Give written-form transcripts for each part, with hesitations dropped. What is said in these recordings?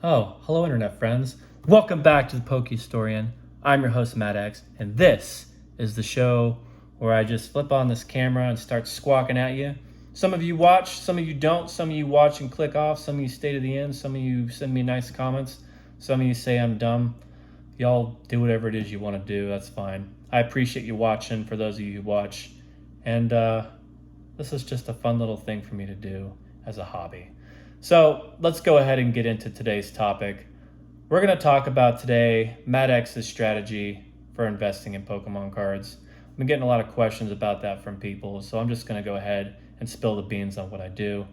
Oh, hello, internet friends. Welcome back to the Pokehistorian. I'm your host, Matt X, and this is the show where I just flip on this camera and start squawking at you. Some of you watch, some of you don't. Some of you watch and click off. Some of you stay to the end. Some of you send me nice comments. Some of you say I'm dumb. Y'all do whatever it is you want to do. That's fine. I appreciate you watching for those of you who watch. And this is just a fun little thing for me to do as a hobby. So let's go ahead and get into today's topic. We're going to talk about today Matt X's strategy for investing in Pokemon cards. I've been getting a lot of questions about that from people, so I'm just going to go ahead and spill the beans on what I do.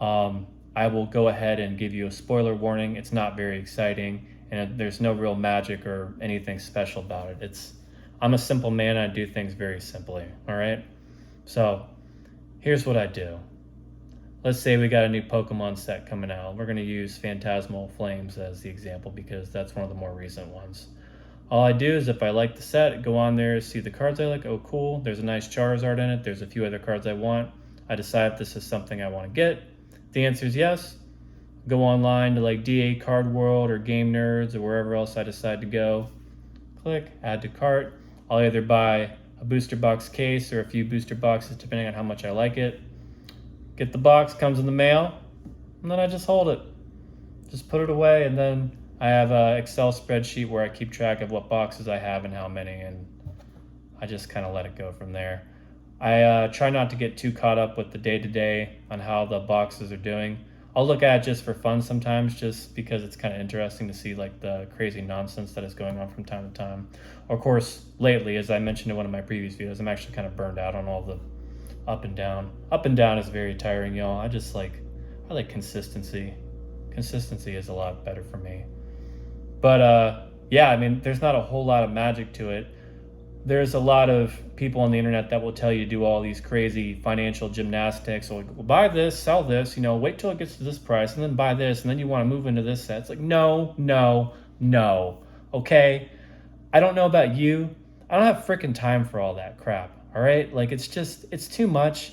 I will go ahead and give you a spoiler warning. It's not very exciting, and there's no real magic or anything special about it. I'm a simple man, and I do things very simply, all right? So here's what I do. Let's say we got a new Pokemon set coming out. We're going to use Phantasmal Flames as the example because that's one of the more recent ones. All I do is if I like the set, go on there, see the cards I like. Oh, cool. There's a nice Charizard in it. There's a few other cards I want. I decide if this is something I want to get. The answer is yes. Go online to like DA Card World or Game Nerds or wherever else I decide to go. Click, add to cart. I'll either buy a booster box case or a few booster boxes depending on how much I like it. Get the box, comes in the mail, and then I just hold it. Just put it away, and then I have an Excel spreadsheet where I keep track of what boxes I have and how many, and I just kind of let it go from there. I try not to get too caught up with the day-to-day on how the boxes are doing. I'll look at it just for fun sometimes, just because it's kind of interesting to see like the crazy nonsense that is going on from time to time. Of course, lately, as I mentioned in one of my previous videos, I'm actually kind of burned out on all the up and down. Up and down is very tiring, y'all. I like consistency. Consistency is a lot better for me. But yeah, I mean, there's not a whole lot of magic to it. There's a lot of people on the internet that will tell you to do all these crazy financial gymnastics. Like, well, buy this, sell this, wait till it gets to this price, and then buy this, and then you want to move into this set. It's like, no, no, no. Okay? I don't know about you. I don't have freaking time for all that crap. All right? Like, it's too much.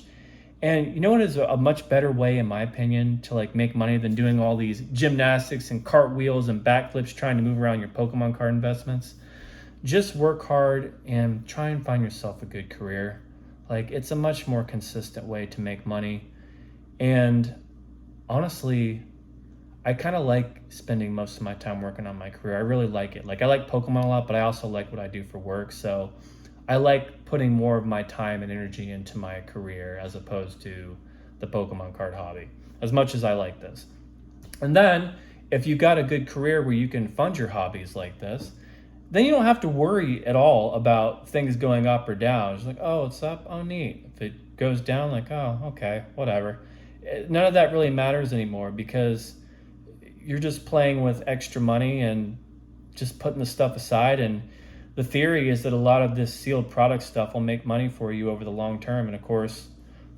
And you know what is a much better way, in my opinion, to like make money than doing all these gymnastics and cartwheels and backflips trying to move around your Pokemon card investments? Just work hard and try and find yourself a good career. Like, it's a much more consistent way to make money. And honestly, I kind of like spending most of my time working on my career. I really like it. Like, I like Pokemon a lot, but I also like what I do for work. So I like putting more of my time and energy into my career as opposed to the Pokemon card hobby, as much as I like this. And then if you got a good career where you can fund your hobbies like this, then you don't have to worry at all about things going up or down. It's like, oh, it's up, oh, neat. If it goes down, like, oh, okay, whatever. None of that really matters anymore because you're just playing with extra money and just putting the stuff aside. And the theory is that a lot of this sealed product stuff will make money for you over the long term. And of course,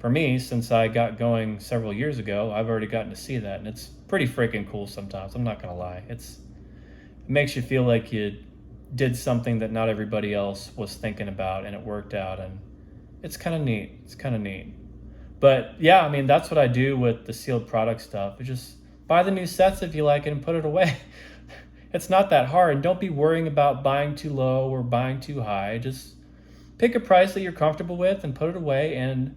for me, since I got going several years ago, I've already gotten to see that. And it's pretty freaking cool sometimes. I'm not going to lie. It makes you feel like you did something that not everybody else was thinking about and it worked out. And it's kind of neat. It's kind of neat. But yeah, I mean, that's what I do with the sealed product stuff. You just buy the new sets if you like it and put it away. It's not that hard. And don't be worrying about buying too low or buying too high. Just pick a price that you're comfortable with and put it away. And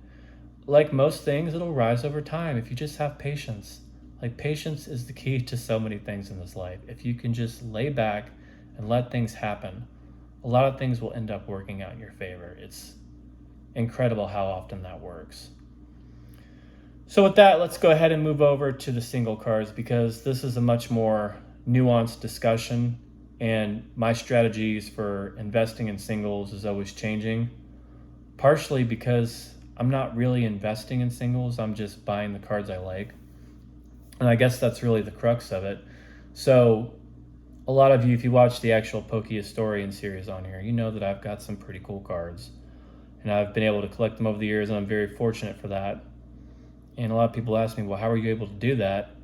like most things, it'll rise over time if you just have patience. Like, patience is the key to so many things in this life. If you can just lay back and let things happen, a lot of things will end up working out in your favor. It's incredible how often that works. So with that, let's go ahead and move over to the single cards because this is a much more nuanced discussion and my strategies for investing in singles is always changing, partially because I'm not really investing in singles. I'm just buying the cards I like. And I guess that's really the crux of it. So a lot of you, if you watch the actual Pokehistorian series on here, you know that I've got some pretty cool cards. And I've been able to collect them over the years, and I'm very fortunate for that. And a lot of people ask me, well, how are you able to do that?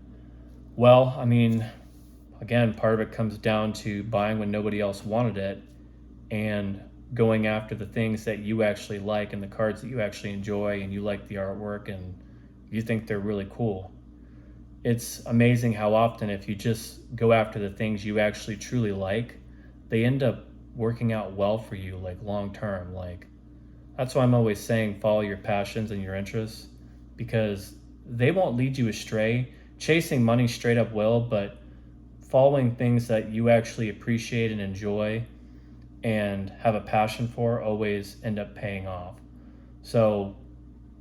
Well, I mean, again, part of it comes down to buying when nobody else wanted it and going after the things that you actually like and the cards that you actually enjoy and you like the artwork and you think they're really cool. it's amazing how often, if you just go after the things you actually truly like, they end up working out well for you, like long term. Like, that's why I'm always saying follow your passions and your interests, because they won't lead you astray. Chasing money straight up will, but following things that you actually appreciate and enjoy and have a passion for always end up paying off. So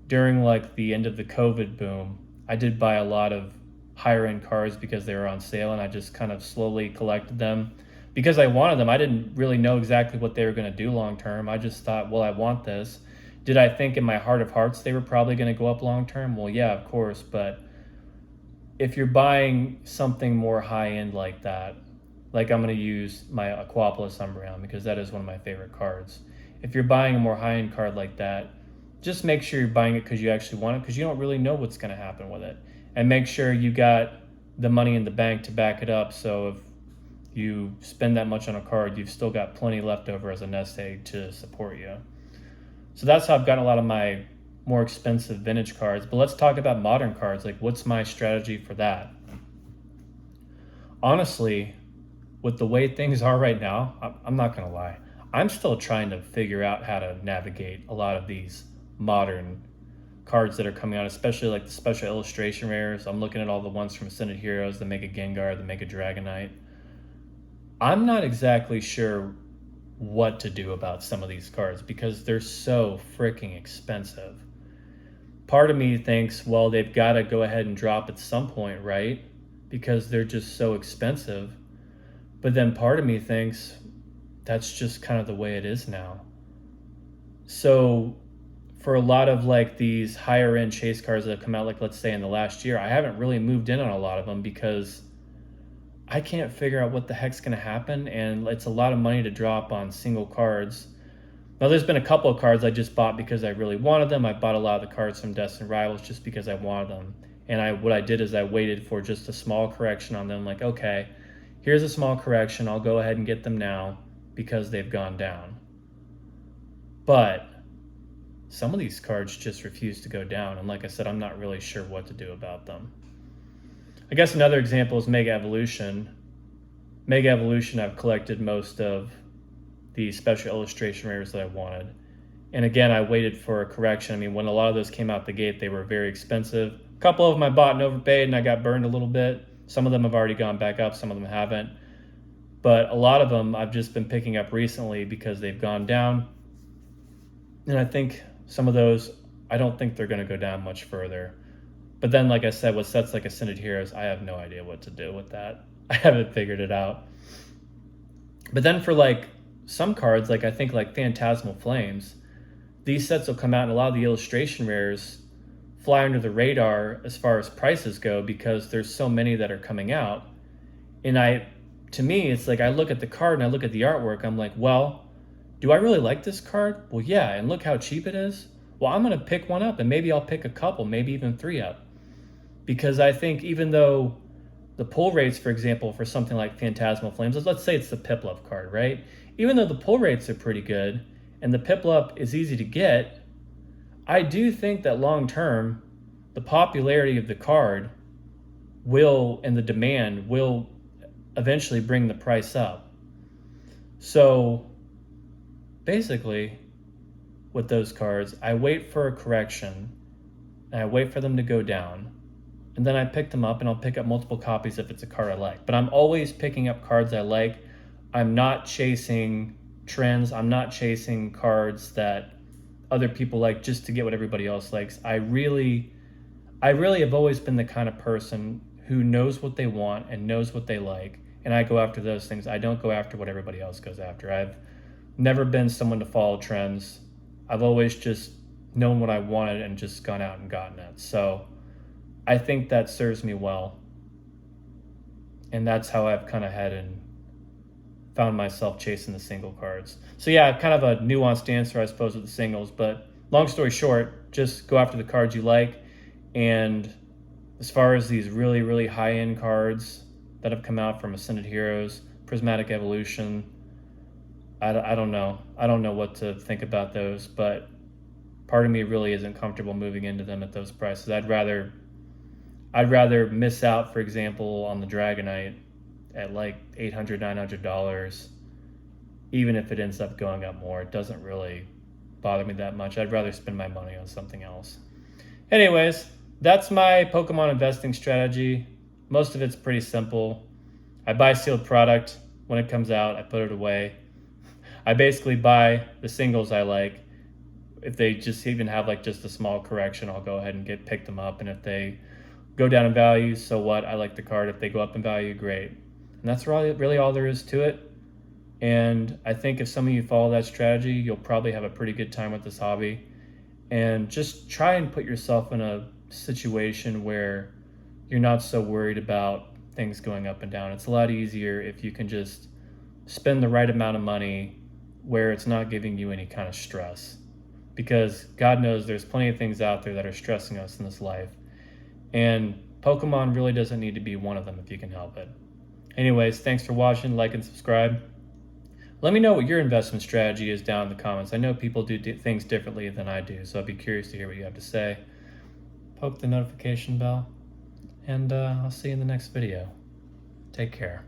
during like the end of the COVID boom, I did buy a lot of higher end cars because they were on sale, and I just kind of slowly collected them because I wanted them. I didn't really know exactly what they were going to do long term. I just thought, well, I want this. Did I think in my heart of hearts they were probably going to go up long term? Well, yeah, of course. But if you're buying something more high end like that, like I'm going to use my Aquapolis Umbreon because that is one of my favorite cards. If you're buying a more high end card like that, just make sure you're buying it because you actually want it, because you don't really know what's going to happen with it. And make sure you got the money in the bank to back it up. So if you spend that much on a card, you've still got plenty left over as a nest egg to support you. So that's how I've gotten a lot of my more expensive vintage cards. But let's talk about modern cards. Like, what's my strategy for that? Honestly, with the way things are right now, I'm not going to lie. I'm still trying to figure out how to navigate a lot of these modern cards that are coming out, especially like the special illustration rares. I'm looking at all the ones from Ascended Heroes, the Mega Gengar, the Mega Dragonite. I'm not exactly sure what to do about some of these cards because they're so freaking expensive. Part of me thinks, well, they've got to go ahead and drop at some point, right? Because they're just so expensive. But then part of me thinks that's just kind of the way it is now. So for a lot of like these higher end chase cards that have come out, like let's say in the last year, I haven't really moved in on a lot of them because I can't figure out what the heck's going to happen. And it's a lot of money to drop on single cards. Now, there's been a couple of cards I just bought because I really wanted them. I bought a lot of the cards from Destined Rivals just because I wanted them. And what I did is I waited for just a small correction on them. Like, okay, here's a small correction. I'll go ahead and get them now because they've gone down. But some of these cards just refuse to go down. And like I said, I'm not really sure what to do about them. I guess another example is Mega Evolution. Mega Evolution, I've collected most of the special illustration rares that I wanted. And again, I waited for a correction. I mean, when a lot of those came out the gate, they were very expensive. A couple of them I bought and overpaid and I got burned a little bit. Some of them have already gone back up, some of them haven't. But a lot of them I've just been picking up recently because they've gone down. And I think some of those, I don't think they're going to go down much further. But then, like I said, with sets like Ascended Heroes, I have no idea what to do with that. I haven't figured it out. But then for like some cards, like I think like Phantasmal Flames, these sets will come out and a lot of the illustration rares fly under the radar as far as prices go because there's so many that are coming out. And to me, it's like I look at the card and I look at the artwork, I'm like, well, do I really like this card? Well, yeah, and look how cheap it is. Well, I'm going to pick one up and maybe I'll pick a couple, maybe even 3 up. Because I think even though the pull rates, for example, for something like Phantasmal Flames, let's say it's the Piplup card, right? Even though the pull rates are pretty good and the Piplup is easy to get, I do think that long term, the popularity of the card will, and the demand will eventually bring the price up. So basically, with those cards, I wait for a correction and I wait for them to go down. And then I pick them up and I'll pick up multiple copies if it's a card I like. But I'm always picking up cards I like. I'm not chasing trends. I'm not chasing cards that other people like just to get what everybody else likes. I really have always been the kind of person who knows what they want and knows what they like. And I go after those things. I don't go after what everybody else goes after. I've never been someone to follow trends. I've always just known what I wanted and just gone out and gotten it. So I think that serves me well. And that's how I've kind of had and found myself chasing the single cards. So yeah, kind of a nuanced answer, I suppose, with the singles. But long story short, just go after the cards you like. And as far as these really, really high-end cards that have come out from Ascended Heroes, Prismatic Evolution, I don't know. I don't know what to think about those, but part of me really isn't comfortable moving into them at those prices. I'd rather miss out, for example, on the Dragonite at like $800, $900, even if it ends up going up more. It doesn't really bother me that much. I'd rather spend my money on something else. Anyways, that's my Pokemon investing strategy. Most of it's pretty simple. I buy sealed product. When it comes out, I put it away. I basically buy the singles I like. If they just even have like just a small correction, I'll go ahead and pick them up. And if they go down in value, so what? I like the card. If they go up in value, great. And that's really all there is to it. And I think if some of you follow that strategy, you'll probably have a pretty good time with this hobby. And just try and put yourself in a situation where you're not so worried about things going up and down. It's a lot easier if you can just spend the right amount of money where it's not giving you any kind of stress. Because God knows there's plenty of things out there that are stressing us in this life. And Pokemon really doesn't need to be one of them if you can help it. Anyways, thanks for watching, like and subscribe. Let me know what your investment strategy is down in the comments. I know people do things differently than I do, so I'd be curious to hear what you have to say. Poke the notification bell, and I'll see you in the next video. Take care.